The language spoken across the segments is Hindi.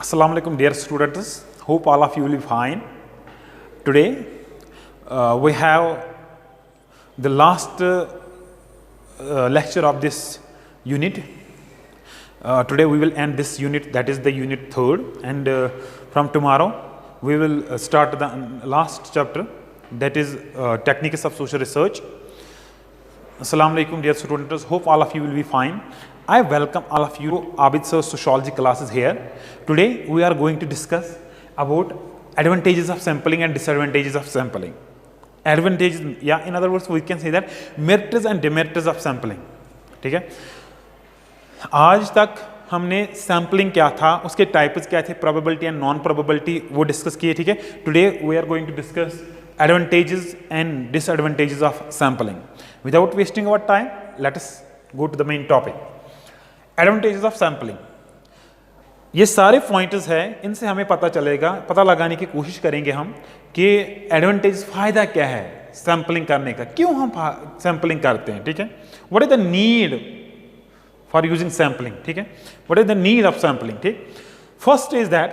Assalamu alaikum dear students, hope all of you will be fine. Today we have the last lecture of this unit. Today we will end this unit, that is the unit 3rd, and from tomorrow we will start the last chapter, that is techniques of social research. Assalamu alaikum dear students, hope all of you will be fine. I welcome all of you to Abid Sir's sociology classes here. Today we are going to discuss about advantages of sampling and disadvantages of sampling. Advantages, yeah, in other words we can say that merits and demerits of sampling. ठीक है, आज तक हमने सैम्पलिंग क्या था, उसके टाइप्स क्या थे, प्रोबेबिलिटी एंड नॉन प्रोबेबिलिटी, वो डिस्कस किए. ठीक है, today we are going to discuss advantages and disadvantages of sampling. Without wasting our time, let us go to the main topic. Advantages of sampling. ये सारे पॉइंट्स हैं, इनसे हमें पता चलेगा, पता लगाने की कोशिश करेंगे हम कि एडवांटेज, फायदा क्या है सैम्पलिंग करने का, क्यों हम सैम्पलिंग करते हैं. ठीक है, what is the need for using sampling. ठीक है, what is the need of sampling. ठीक, first is that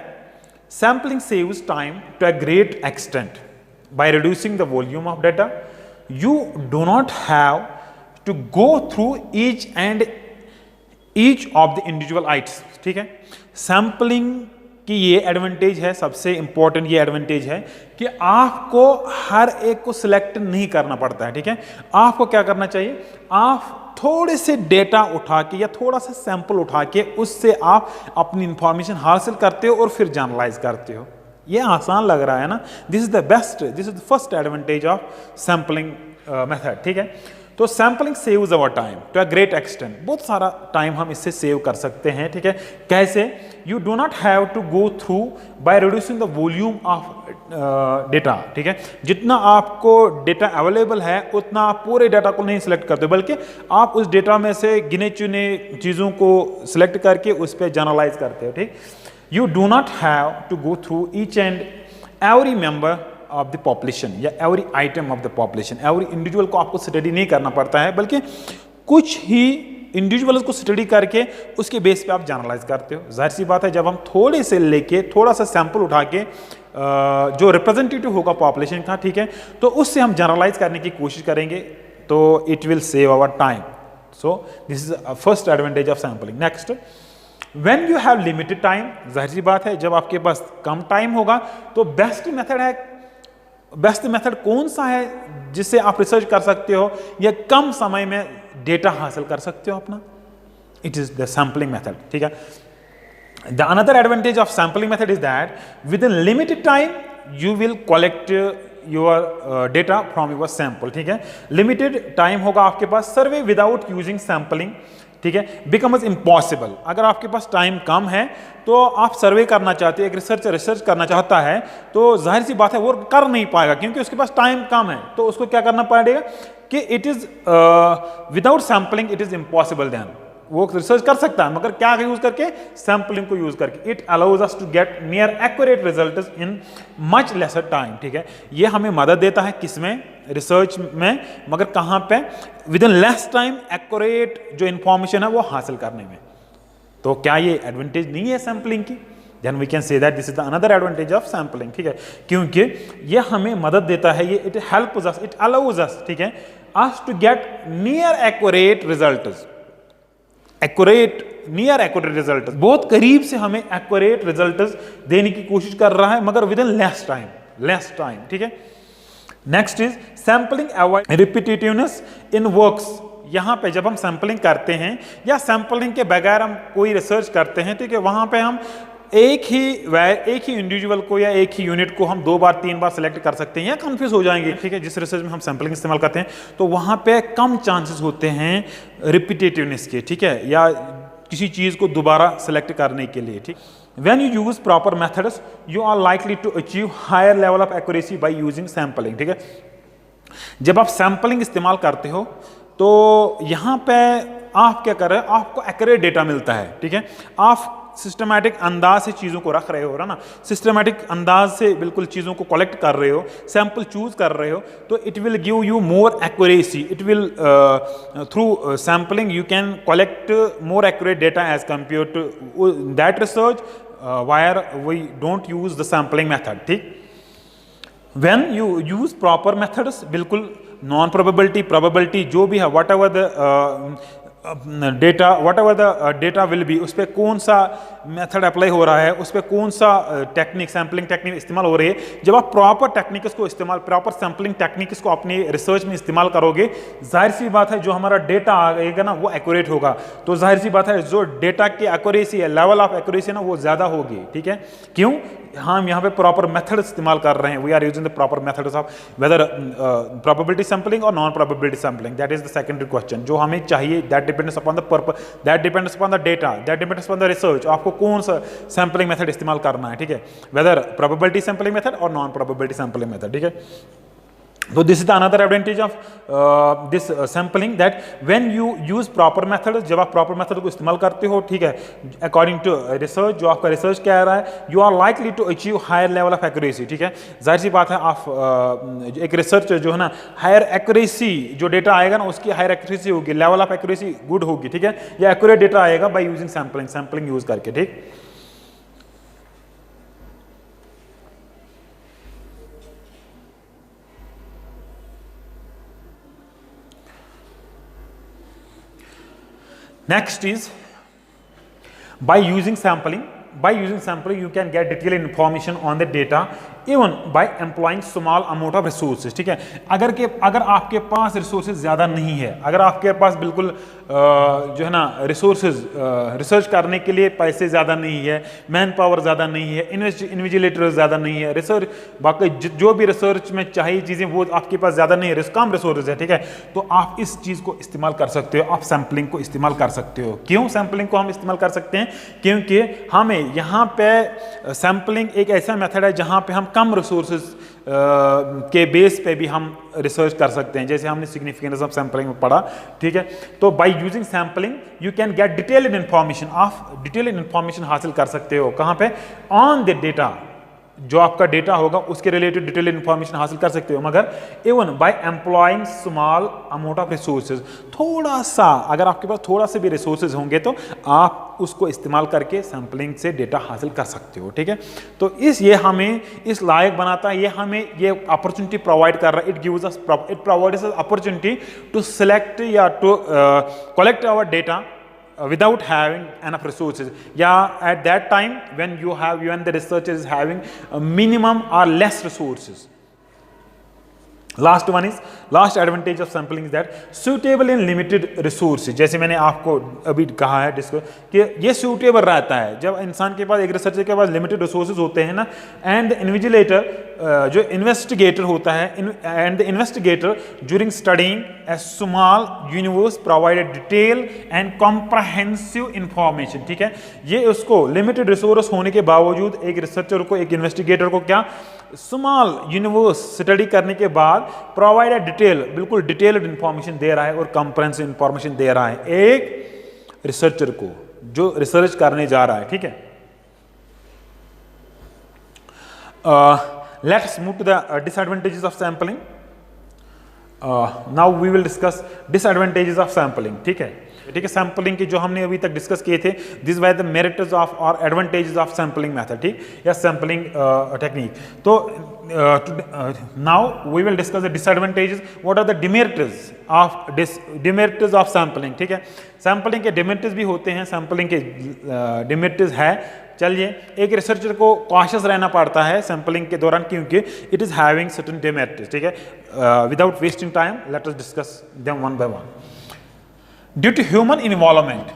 sampling saves time to a great extent. By reducing the volume of data, you do not have to go through each of the individual items. ठीक है, सैम्पलिंग की ये एडवांटेज है, सबसे इंपॉर्टेंट ये एडवांटेज है कि आपको हर एक को सिलेक्ट नहीं करना पड़ता है. ठीक है, आपको क्या करना चाहिए, आप थोड़े से डेटा उठा के या थोड़ा सा सैंपल उठा के उससे आप अपनी इंफॉर्मेशन हासिल करते हो और फिर जनरलाइज करते हो. ये आसान लग रहा है ना. This is the best, this is the first advantage of sampling method. ठीक है, तो sampling saves our time to a great extent. बहुत सारा टाइम हम इससे सेव कर सकते हैं. ठीक है, कैसे, you do not have to go through by reducing the volume of data. ठीक है, जितना आपको डेटा अवेलेबल है उतना आप पूरे डेटा को नहीं सिलेक्ट करते, बल्कि आप उस डेटा में से गिने चुने चीज़ों को सिलेक्ट करके उस पर जनरलाइज करते हो. ठीक, you do not have to go through each and every member of the population या every item of the population. every individual को आपको स्टडी नहीं करना पड़ता है, बल्कि कुछ ही इंडिविजुअल्स को स्टडी करके उसके बेस पे आप जनरलाइज करते हो. जाहिर सी बात है, जब हम थोड़े से लेके थोड़ा सा सैंपल उठा के जो रिप्रेजेंटेटिव होगा पॉपुलेशन का, ठीक है, तो उससे हम जनरलाइज करने की कोशिश करेंगे, तो it will save our time. So this is first advantage of sampling. Next, When you have limited time, जाहिर सी बात है, जब आपके पास कम टाइम होगा तो बेस्ट मेथड कौन सा है जिससे आप रिसर्च कर सकते हो या कम समय में डेटा हासिल कर सकते हो अपना. It is the sampling method. ठीक है, the another advantage of sampling method is that with in limited time you will collect your data from your sample. ठीक है, लिमिटेड टाइम होगा आपके पास. सर्वे विदाउट यूजिंग सैम्पलिंग, ठीक है, बिकम्स इम्पॉसिबल. अगर आपके पास टाइम कम है तो आप सर्वे करना चाहते हैं, एक रिसर्चर रिसर्च करना चाहता है तो जाहिर सी बात है वो कर नहीं पाएगा, क्योंकि उसके पास टाइम कम है. तो उसको क्या करना पड़ेगा कि it is without sampling it is impossible. Then वो रिसर्च कर सकता है, मगर क्या यूज करके, सैम्पलिंग को यूज करके. It allows us to get near accurate results in much lesser time. ठीक है, ये हमें मदद देता है किसमें, रिसर्च में, मगर कहाँ पे, with in less time accurate जो इंफॉर्मेशन है वो हासिल करने में. तो क्या ये एडवांटेज नहीं है सैम्पलिंग की? Then we can say that this is the another advantage of sampling. ठीक है, क्योंकि ये हमें मदद देता है, ये it helps us, it allows us, ठीक है, us to get near accurate results. Near accurate result, बहुत करीब से हमें एक्यूरेट रिजल्ट्स देने की कोशिश कर रहा है, मगर विद इन लेस टाइम. ठीक है, next is sampling avoid repetitiveness in works. यहां पे जब हम सैम्पलिंग करते हैं या सैम्पलिंग के बगैर हम कोई रिसर्च करते हैं, ठीक है, वहां पे हम एक ही इंडिविजुअल को या एक ही यूनिट को हम 2 बार 3 बार सेलेक्ट कर सकते हैं या कंफ्यूज हो जाएंगे. ठीक है, जिस रिसर्च में हम सैम्पलिंग इस्तेमाल करते हैं तो वहां पे कम चांसेस होते हैं रिपीटेटिवनेस के. ठीक है, या किसी चीज को दोबारा सेलेक्ट करने के लिए. ठीक, when you use proper methods you are likely to achieve higher level of accuracy by using sampling. ठीक है, जब आप सैम्पलिंग इस्तेमाल करते हो तो यहां पे आप क्या कर रहे हो, आपको एक्यूरेट डेटा मिलता है. ठीक है, आप सिस्टमैटिक अंदाज से चीज़ों को रख रहे हो ना, सिस्टमैटिक अंदाज से बिल्कुल चीज़ों को कलेक्ट कर रहे हो, सैंपल चूज कर रहे हो, तो it will give you more accuracy. It will through sampling you can collect more accurate data as compare to that research where we don't use the sampling method, ठीक। when you use proper methods, बिल्कुल नॉन प्रोबेबिलिटी प्रोबेबिलिटी जो भी है, what ever the data will be, उस पर कौन सा मेथड अप्लाई हो रहा है, उस पर कौन सा टेक्निक सैम्पलिंग टेक्निक इस्तेमाल हो रही है, जब आप प्रॉपर टेक्निक्स को इस्तेमाल, प्रॉपर सैम्पलिंग टेक्निक्स को अपनी रिसर्च में इस्तेमाल करोगे, जाहिर सी बात है जो हमारा डेटा आएगा ना वो एक्यूरेट होगा। तो जाहिर सी बात है जो डेटा की एक्यूरेसी है, लेवल ऑफ एक्यूरेसी ना वो ज़्यादा होगी, ठीक है। क्यों? हम यहाँ पे प्रॉपर मेथड इस्तेमाल कर रहे हैं, we are using the proper methods of whether probability sampling और non probability sampling, that is the secondary question जो हमें चाहिए। That depends upon the purpose, that depends upon the data, that depends upon the research, आपको कौन सा सैम्पलिंग मेथड इस्तेमाल करना है, ठीक है, वेदर प्रोबेबिलिटी सैम्पलिंग मेथड और नॉन प्रोबेबिलिटी सैम्पलिंग मेथड, ठीक है। तो this is the another advantage of this sampling, that when you use proper method, जब आप प्रॉपर मेथड को इस्तेमाल करते हो, ठीक है, अकॉर्डिंग टू रिसर्च, जो आपका रिसर्च कह रहा है, you are likely to achieve higher level of accuracy, ठीक है। जाहिर सी बात है आप एक रिसर्च जो है ना, हायर एक्यूरेसी जो डेटा आएगा ना उसकी हायर एक्यूरेसी होगी, लेवल ऑफ एक्यूरेसी गुड होगी, ठीक है, या एक्यूरेट डेटा आएगा by using sampling, sampling use करके, ठीक। Next is by using sampling. By using sampling, you can get detailed information on the data even by employing small amount of resources, ठीक है। अगर आपके पास रिसोर्सेज ज़्यादा नहीं है, अगर आपके पास बिल्कुल जो है ना रिसोर्सेज रिसर्च करने के लिए पैसे ज़्यादा नहीं है, मैन पावर ज़्यादा नहीं है, इन्विजिलेटर ज़्यादा नहीं है, रिसर्च बाकी जो भी रिसर्च में चाहिए चीज़ें वो आपके पास ज़्यादा नहीं है, कम रिसोर्सेज है, ठीक है, तो आप इस चीज़ को इस्तेमाल कर सकते हो, आप सैम्पलिंग को इस्तेमाल कर सकते हो। क्यों सैम्पलिंग को हम इस्तेमाल कर सकते हैं? क्योंकि हमें यहाँ पे सैम्पलिंग एक ऐसा मेथड है जहाँ पे हम कम रिसोर्सेज के बेस पे भी हम रिसर्च कर सकते हैं, जैसे हमने सिग्निफिकेंस ऑफ सैम्पलिंग में पढ़ा, ठीक है। तो by using sampling you can get detailed information, आप डिटेल्ड इन्फॉर्मेशन हासिल कर सकते हो, कहाँ पे? ऑन द डेटा, जो आपका डेटा होगा उसके रिलेटेड डिटेल इन्फॉर्मेशन हासिल कर सकते हो, मगर even bye employing small amount of resources, थोड़ा सा, अगर आपके पास थोड़ा से भी रिसोर्सेज होंगे तो आप उसको इस्तेमाल करके सैम्पलिंग से डेटा हासिल कर सकते हो, ठीक है। तो ये हमें इस लायक बनाता है, ये हमें ये अपॉर्चुनिटी प्रोवाइड कर रहा है, it provides us opportunity to select या to collect our data without having enough resources, yeah, at that time when the researcher is having a minimum or less resources. Last advantage of sampling is that suitable in limited resources, जैसे मैंने आपको अभी कहा है डिस्कस कि ये सूटेबल रहता है जब इंसान के पास, एक रिसर्चर के पास लिमिटेड रिसोर्सेज होते हैं ना, एंड इन्विजिलेटर जो इन्वेस्टिगेटर होता है, and the investigator during studying A small universe provided detail and comprehensive information, ठीक है। ये उसको लिमिटेड रिसोर्स होने के बावजूद एक रिसर्चर को, एक इन्वेस्टिगेटर को क्या, स्मॉल यूनिवर्स स्टडी करने के बाद प्रोवाइडेड डिटेल, बिल्कुल डिटेल्ड इंफॉर्मेशन दे रहा है और कंप्रेहेंसिव इंफॉर्मेशन दे रहा है एक रिसर्चर को जो रिसर्च करने जा रहा है, ठीक है। Let's move to the disadvantages of sampling. Now we will discuss disadvantages of sampling, ठीक है। ठीक है, सैम्पलिंग की जो हमने अभी तक डिस्कस किए थे, this was the merits of और एडवांटेजेस ऑफ सैम्पलिंग मेथड, ठीक, या सैम्पलिंग टेक्निक। तो now we will discuss the disadvantages, what are the demerits of sampling, ठीक है। सैम्पलिंग के डिमेरिट्स भी होते हैं, सैम्पलिंग के डिमेरिट्स है। चलिए, एक रिसर्चर को कॉशियस रहना पड़ता है सैम्पलिंग के दौरान क्योंकि it is having certain demerits, ठीक है। Without wasting time let us discuss them one by one. Due to human involvement,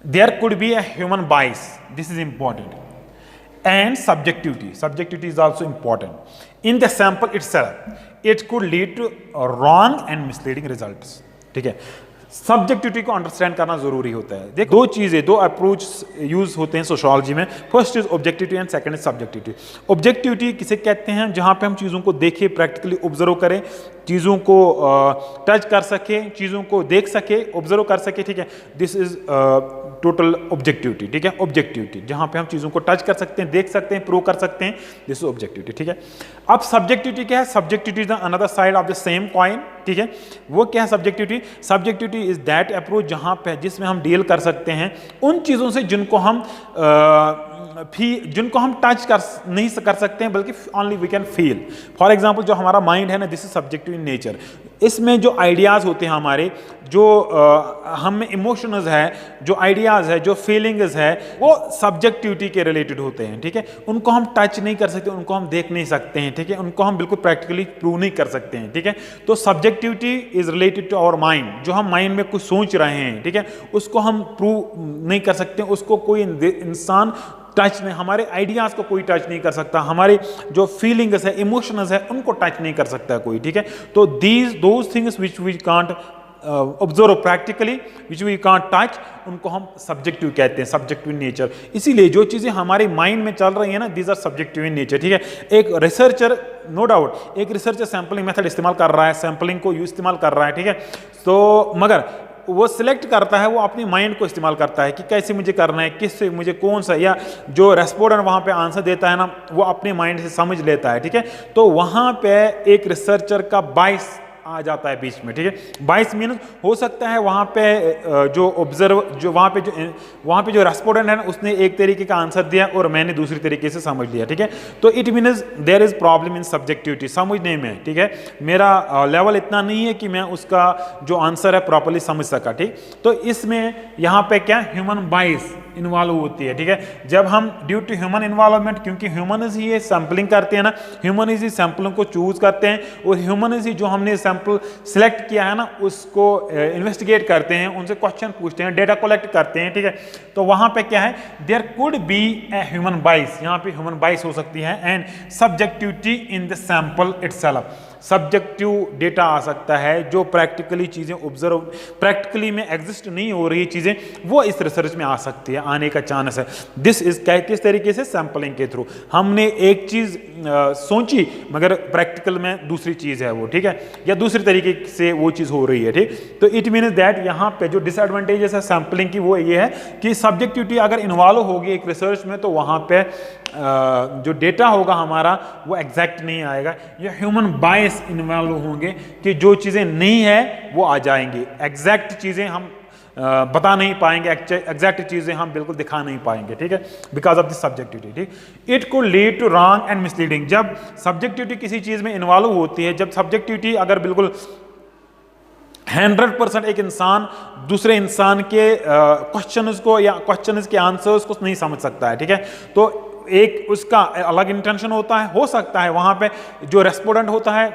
there could be a human bias. This is important. And subjectivity. Subjectivity is also important. In the sample itself, it could lead to wrong and misleading results. ठीक है, सब्जेक्टिविटी को अंडरस्टैंड करना जरूरी होता है। देखो, दो चीजें, दो अप्रोच यूज होते हैं सोशियोलॉजी में। First is objectivity and second is subjectivity. Objectivity किसे कहते हैं? जहां पे हम चीजों को देखें, प्रैक्टिकली ऑब्जर्व करें, चीजों को टच कर सके, चीजों को देख सके, ऑब्जर्व कर सके, ठीक है। दिस इज टोटल ऑब्जेक्टिविटी, ठीक है। ऑब्जेक्टिविटी जहां पे हम चीजों को टच कर सकते हैं, देख सकते हैं, प्रूव कर सकते हैं, दिस इज ऑब्जेक्टिविटी, ठीक है। अब सब्जेक्टिविटी क्या है? Subjectivity is the another side of the same coin, ठीक है। वो क्या है subjectivity? Subjectivity is that approach जहां पे, जिसमें हम डील कर सकते हैं उन चीजों से जिनको हम जिनको हम टच कर नहीं कर सकते हैं, बल्कि only we can feel. For example जो हमारा माइंड है ना, this is subjective in nature. इसमें जो आइडियाज़ होते हैं हमारे, जो हम में इमोशंस है, जो आइडियाज़ है, जो फीलिंग्स है, वो सब्जेक्टिविटी के रिलेटेड होते हैं, ठीक है। उनको हम टच नहीं कर सकते, उनको हम देख नहीं सकते हैं, ठीक है। उनको हम बिल्कुल प्रैक्टिकली प्रूव नहीं कर सकते हैं, ठीक है। तो subjectivity is related to our mind. जो हम माइंड में कुछ सोच रहे हैं, ठीक है, उसको हम प्रूव नहीं कर सकते, उसको कोई इंसान टच नहीं, हमारे आइडियाज़ को कोई टच नहीं कर सकता, हमारे जो फीलिंग्स है, इमोशंस है, उनको टच नहीं कर सकता कोई, ठीक है। तो those things which we can't observe practically, which we can't touch, उनको हम सब्जेक्टिव कहते हैं, सब्जेक्टिव इन नेचर। इसीलिए जो चीज़ें हमारे माइंड में चल रही है ना, these are subjective in nature, ठीक है। एक रिसर्चर, नो डाउट, एक रिसर्चर सैम्पलिंग मेथड इस्तेमाल कर रहा है, सैम्पलिंग को इस्तेमाल कर रहा है, ठीक है। तो मगर वो सिलेक्ट करता है, वो अपनी माइंड को इस्तेमाल करता है कि कैसे मुझे करना है, किससे मुझे कौन सा, या जो रेस्पोंडेंट वहाँ पे आंसर देता है ना, वो अपने माइंड से समझ लेता है, ठीक है। तो वहाँ पे एक रिसर्चर का बाइस आ जाता है बीच में, ठीक है। बाइस मीन्स हो सकता है वहाँ पे जो ऑब्जर्व, जो वहाँ पे जो रेस्पोंडेंट है ना, उसने एक तरीके का आंसर दिया और मैंने दूसरी तरीके से समझ लिया, ठीक है। तो it means there is problem in subjectivity, समझने में, ठीक है। मेरा लेवल इतना नहीं है कि मैं उसका जो आंसर है प्रॉपरली समझ सका, ठीक। तो इसमें यहाँ पे क्या ह्यूमन बाइस इन्वॉल्व होती है, ठीक है। जब हम ड्यू टू ह्यूमन इन्वॉल्वमेंट, क्योंकि ह्यूमन ही ये सैम्पलिंग करते हैं ना, ह्यूमन ही सैंपलिंग को चूज करते हैं, और ह्यूमन ही जो हमने सैंपल सिलेक्ट किया है ना, उसको इन्वेस्टिगेट करते हैं, उनसे क्वेश्चन पूछते हैं, डेटा कलेक्ट करते हैं, ठीक है। तो वहां पे क्या है, there could be a human bias, यहाँ पे ह्यूमन बाइस हो सकती है, and subjectivity in the sample itself, subjective data आ सकता है, जो प्रैक्टिकली चीज़ें ऑब्जर्व, प्रैक्टिकली में एग्जिस्ट नहीं हो रही चीज़ें, वो इस रिसर्च में आ सकती है, आने का चांस है। दिस इज किस तरीके से, सैंपलिंग के थ्रू। हमने एक चीज़ सोची मगर प्रैक्टिकल में दूसरी चीज़ है वो, ठीक है, या दूसरी तरीके से वो चीज़ हो रही है, ठीक। तो इट मीन्स दैट यहाँ पे जो डिसएडवांटेजेस है सैंपलिंग की, वो ये है कि सब्जेक्टिविटी अगर इन्वॉल्व होगी एक रिसर्च में, तो वहाँ पे जो डेटा होगा हमारा वो एग्जैक्ट नहीं आएगा, या ह्यूमन बायस इन्वॉल्व होंगे कि जो चीज़ें नहीं है वो आ जाएंगी, एग्जैक्ट चीज़ें हम बता नहीं पाएंगे, एग्जैक्ट चीज़ें हम बिल्कुल दिखा नहीं पाएंगे, ठीक है, बिकॉज ऑफ द सब्जेक्टिविटी, ठीक। It could lead to wrong and misleading. जब सब्जेक्टिविटी किसी चीज़ में इन्वॉल्व होती है, जब सब्जेक्टिविटी अगर बिल्कुल 100% एक इंसान दूसरे इंसान के क्वेश्चंस को या क्वेश्चंस के आंसर्स को नहीं समझ सकता है, ठीक है। तो एक उसका अलग इंटेंशन होता है, हो सकता है वहाँ पे जो रेस्पोंडेंट होता है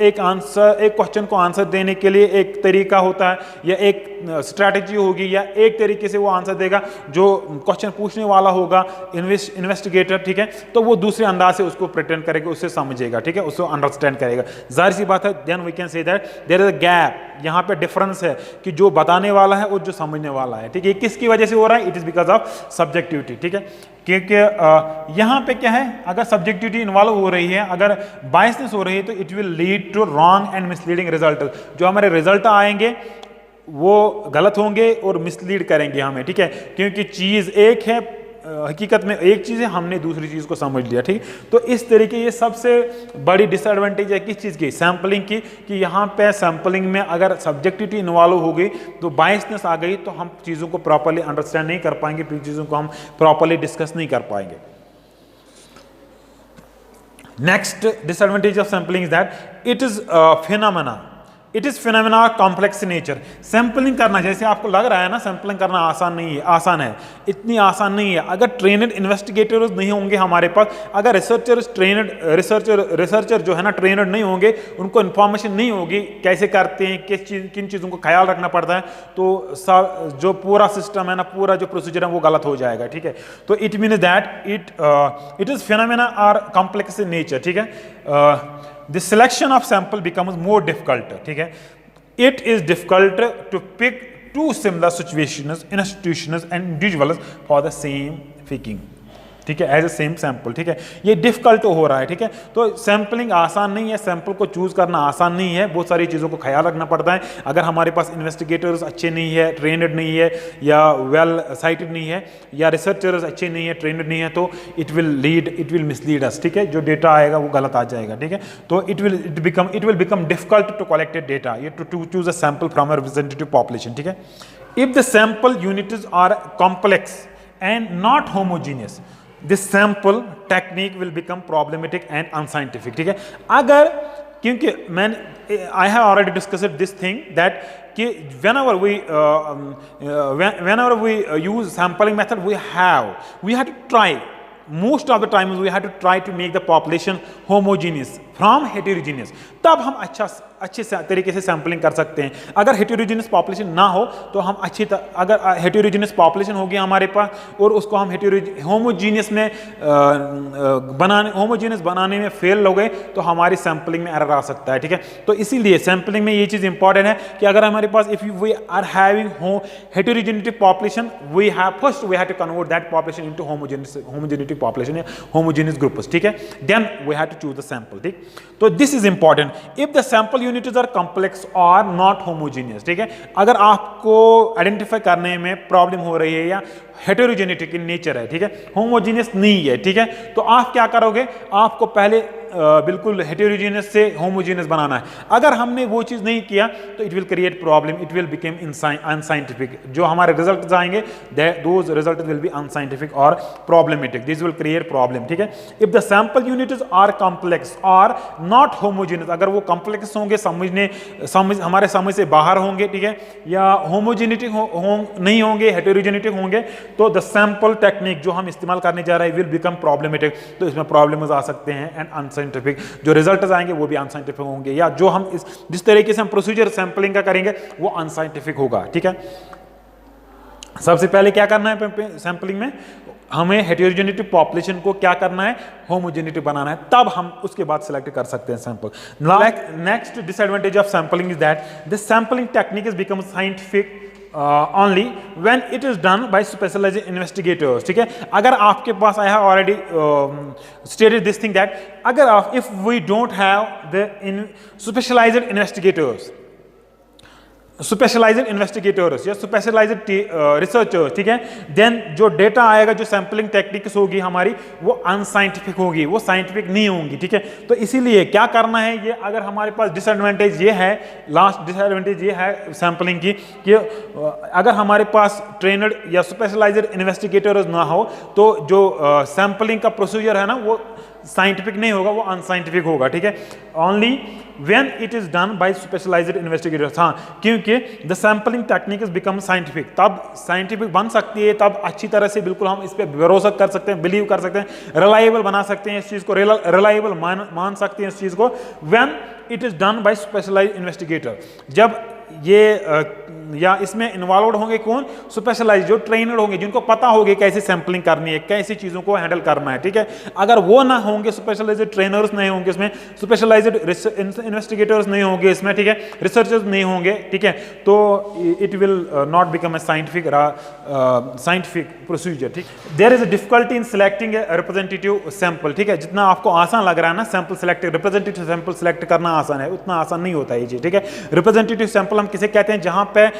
एक आंसर, एक क्वेश्चन को आंसर देने के लिए एक तरीका होता है, या एक स्ट्रैटेजी होगी, या एक तरीके से वो आंसर देगा, जो क्वेश्चन पूछने वाला होगा इन्वेस्टिगेटर, ठीक है, तो वो दूसरे अंदाज से उसको प्रिटेंड करेगा, उससे समझेगा, ठीक है, उसको अंडरस्टैंड करेगा। जाहिर सी बात है, then we can say that there is a gap, यहाँ पे डिफरेंस है कि जो बताने वाला है और जो समझने वाला है, ठीक है। किसकी वजह से हो रहा है, it is because of subjectivity, ठीक है। क्योंकि यहाँ पे क्या है, अगर सब्जेक्टिविटी इन्वॉल्व हो रही है, अगर बायसनेस हो रही है, तो it will lead to wrong and misleading result. जो हमारे रिजल्ट आएंगे वो गलत होंगे और मिसलीड करेंगे हमें, ठीक है, क्योंकि चीज़ एक है, हकीकत में एक चीज़ है, हमने दूसरी चीज़ को समझ लिया, ठीक। तो इस तरीके ये सबसे बड़ी डिसएडवांटेज है किस चीज़ की, सैम्पलिंग की, कि यहाँ पे सैम्पलिंग में अगर सब्जेक्टिविटी इन्वॉल्व हो गई तो बायसनेस आ गई, तो हम चीज़ों को प्रॉपर्ली अंडरस्टैंड नहीं कर पाएंगे, फिर चीज़ों को हम प्रॉपर्ली डिस्कस नहीं कर पाएंगे। Next disadvantage of sampling is that it is phenomena, it is phenomena complex nature. Sampling करना, जैसे आपको लग रहा है ना, सैंपलिंग करना आसान नहीं है, आसान है, इतनी आसान नहीं है। अगर ट्रेनड इन्वेस्टिगेटर्स नहीं होंगे हमारे पास, अगर रिसर्चर जो है ना ट्रेनड नहीं होंगे, उनको इन्फॉर्मेशन नहीं होगी कैसे करते हैं, किन चीज़ों को ख्याल रखना पड़ता है, तो जो पूरा सिस्टम है ना, पूरा जो प्रोसीजर है वो गलत हो जाएगा, ठीक है। तो it mean that it is phenomena are complex in nature, ठीक है। The selection of sample becomes more difficult, ठीक है। It is difficult to pick two similar situations, institutions and individuals for the same picking, ठीक है, एज ए सेम सैंपल, ठीक है। ये डिफिकल्ट हो रहा है, ठीक है। तो सैंपलिंग आसान नहीं है, सैंपल को चूज करना आसान नहीं है, बहुत सारी चीज़ों को ख्याल रखना पड़ता है। अगर हमारे पास इन्वेस्टिगेटर्स अच्छे नहीं है, ट्रेनड नहीं है, या वेल साइटेड नहीं है, या रिसर्चर्स अच्छे नहीं है, ट्रेनड नहीं है, तो इट विल मिसलीड अस, ठीक है। जो डेटा आएगा वो गलत आ जाएगा, ठीक है। तो it will become difficult to collect data, ये to choose a sample from a representative population, ठीक है। If the sample units are complex and not homogeneous, this sample technique will become problematic and unscientific, ठीक है। अगर, क्योंकि मैंने I have already discussed this thing that कि whenever we use sampling method, we have to try, most of the times we have to try to make the population homogeneous from heterogeneous, तब हम अच्छे तरीके से सैम्पलिंग कर सकते हैं। अगर हेटेरोजेनियस पॉपुलेशन ना हो तो हम अगर हेटेरोजेनियस पॉपुलेशन होगी हमारे पास और उसको हम होमोजीनियस बनाने में फेल हो गए तो हमारी सैम्पलिंग में एरर आ सकता है, ठीक है। तो इसीलिए सैम्पलिंग में ये चीज़ इंपॉर्टेंट है कि अगर हमारे पास if we are having heterogeneity population, we have to convert that population into homogeneity population या होमोजेनियस ग्रुप्स, ठीक है। Then we have to choose the sample, ठीक। तो this is important if the sample units are complex और नॉट होमोजीनियस, ठीक है। अगर आपको आइडेंटिफाई करने में प्रॉब्लम हो रही है या हेटेरोजेनेटिक इन नेचर है, ठीक है, होमोजीनियस नहीं है, ठीक है, तो आप क्या करोगे, आपको पहले बिल्कुल हेटेरोजेनियस से होमोजीनियस बनाना है। अगर हमने वो चीज़ नहीं किया तो it will create problem, it will become unscientific. जो हमारे रिजल्ट आएंगे those result will be unscientific और problematic, this will create problem, ठीक है। If the sample units are complex और नॉट होमोजीनियस, अगर वो कॉम्प्लेक्स होंगे, हमारे समझ से बाहर होंगे, ठीक है, या होमोजेनेटिक नहीं होंगे, हेटेरोजेनेटिक होंगे, तो द सैंपल टेक्निक जो हम इस्तेमाल करने जा रहे हैं विल बिकम प्रॉब्लमेटिक, तो इसमें प्रॉब्लम्स आ सकते हैं एंड अनसाइंटिफिक, जो रिजल्ट्स आएंगे वो भी अनसाइंटिफिक होंगे, या जो हम जिस तरीके से हम प्रोसीजर सैंपलिंग का करेंगे वो अनसाइंटिफिक होगा, ठीक है। सबसे पहले क्या करना है सैंपलिंग में, हमें हेटेरोजेनेटिक पॉपुलेशन को क्या करना है, होमोजेनिटी बनाना है, तब हम उसके बाद सिलेक्ट कर सकते हैं sample. Next disadvantage of sampling is that this sampling technique is become scientific only when it is done by specialized investigators, ठीक है। अगर आपके पास I have already stated this thing that अगर आप if we don't have the specialized investigators या स्पेशलाइज्ड रिसर्चर्स, ठीक है, देन जो डेटा आएगा, जो सैंपलिंग टेक्निक्स होगी हमारी वो अनसाइंटिफिक होगी, वो साइंटिफिक नहीं होंगी, ठीक है। तो इसीलिए क्या करना है, ये अगर हमारे पास डिसएडवांटेज ये है, लास्ट डिसएडवांटेज ये है सैंपलिंग की कि अगर हमारे पास ट्रेनड या स्पेशलाइज्ड इन्वेस्टिगेटर्स ना हो तो जो सैंपलिंग का प्रोसीजर है ना वो साइंटिफिक नहीं होगा, वो अनसाइंटिफिक होगा, ठीक है। Only when it is done by specialised investigators, हाँ, क्योंकि the sampling technique is become scientific, तब साइंटिफिक बन सकती है, तब अच्छी तरह से बिल्कुल हम इस पर भरोसा कर सकते हैं, बिलीव कर सकते हैं, रिलायबल बना सकते हैं इस चीज़ को, रिलायबल मान सकते हैं इस चीज़ को, when it is done by specialised investigator, जब ये या इसमें इन्वॉल्व होंगे कौन, स्पेशलाइज्ड, जो ट्रेनर होंगे, जिनको पता होगी कैसे सैंपलिंग करनी है, कैसी चीज़ों को हैंडल करना है, ठीक है। अगर वो ना होंगे, स्पेशलाइज्ड ट्रेनर्स नहीं होंगे इसमें, स्पेशलाइज्ड इन्वेस्टिगेटर्स नहीं होंगे इसमें, ठीक है, रिसर्चर्स नहीं होंगे, ठीक है, तो it will not become a scientific procedure, ठीक। There is a difficulty in selecting a representative sample, ठीक है। जितना आपको आसान लग रहा है ना sample select, representative sample select करना आसान है, उतना आसान नहीं होता है ये चीज़, ठीक है। रिप्रेजेंटेटिव सैंपल हम किसे कहते हैं, जहां पे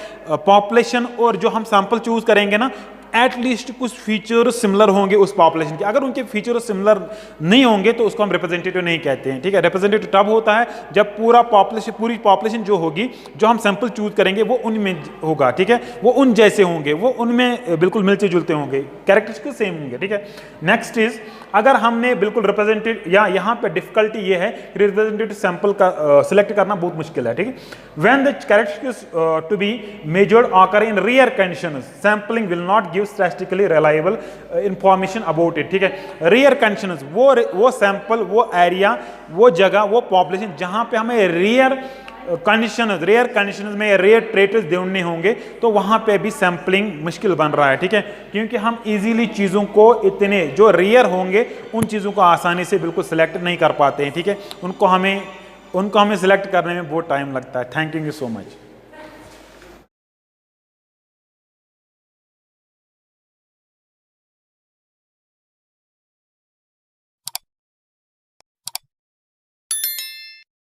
पॉपुलेशन और जो हम सैंपल चूज करेंगे ना एटलीस्ट कुछ फीचर सिमिलर होंगे उस पॉपुलेशन के, अगर उनके फीचर सिमिलर नहीं होंगे तो उसको हम रिप्रेजेंटेटिव नहीं कहते हैं, ठीक है। रिप्रेजेंटेटिव तब होता है जब पूरी पॉपुलेशन जो होगी, जो हम सैंपल चूज करेंगे वो उनमें होगा, ठीक है, वो उन जैसे होंगे, वो उनमें बिल्कुल मिलते जुलते होंगे, कैरेक्टरिस्टिक सेम होंगे, ठीक है। नेक्स्ट इज अगर हमने बिल्कुल रिप्रेजेंटेटिव, या यहाँ पे डिफिकल्टी ये है रिप्रेजेंटेटिव सैंपल का सिलेक्ट करना बहुत मुश्किल है, ठीक है। When the characteristics to be measured occur in rare conditions, sampling will not give statistically reliable information about it, ठीक है। रेयर कंडीशंस, वो सैंपल, वो एरिया, वो जगह, वो पॉपुलेशन जहाँ पे हमें रेयर कंडीशंस में रेयर ट्रेट्स ढूंढने होंगे तो वहां पे भी सैंपलिंग मुश्किल बन रहा है, ठीक है, क्योंकि हम इजीली चीज़ों को, इतने जो रेयर होंगे उन चीज़ों को आसानी से बिल्कुल सिलेक्ट नहीं कर पाते हैं, ठीक है। उनको हमें सिलेक्ट करने में बहुत टाइम लगता है। Thank you so much.